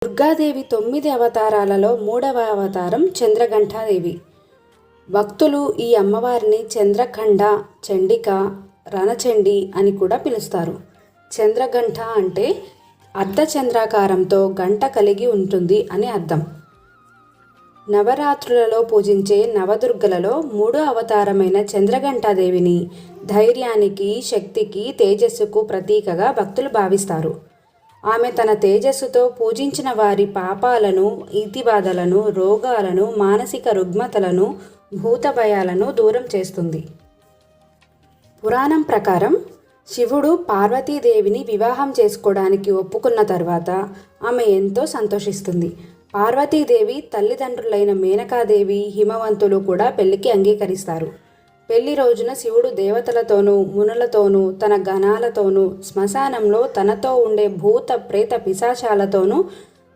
దుర్గాదేవి 9 అవతారాలలో 3వ అవతారం చంద్రఘంటాదేవి. భక్తులు ఈ అమ్మవారిని చంద్రఘంట, చండిక, రణచండి అని కూడా పిలుస్తారు. చంద్రఘంట అంటే అర్ధచంద్రాకారంతో గంట కలిగి ఉంటుంది అని అర్థం. నవరాత్రులలో పూజించే నవదుర్గలలో 3వ అవతారమైన చంద్రఘంటాదేవిని ధైర్యానికి, శక్తికి, తేజస్సుకు ప్రతీకగా భక్తులు భావిస్తారు. ఆమె తన తేజస్సుతో పూజించిన వారి పాపాలను, ఈతిబాధలను, రోగాలను, మానసిక రుగ్మతలను, భూత భయాలను దూరం చేస్తుంది. పురాణం ప్రకారం శివుడు పార్వతీదేవిని వివాహం చేసుకోవడానికి ఒప్పుకున్న తర్వాత ఆమె ఎంతో సంతోషిస్తుంది. పార్వతీదేవి తల్లిదండ్రులైన మేనకాదేవి, హిమవంతులు కూడా పెళ్లికి అంగీకరిస్తారు. పెళ్లి రోజున శివుడు దేవతలతోనూ, మునులతోనూ, తన గణాలతోనూ, శ్మశానంలో తనతో ఉండే భూత ప్రేత పిశాచాలతోనూ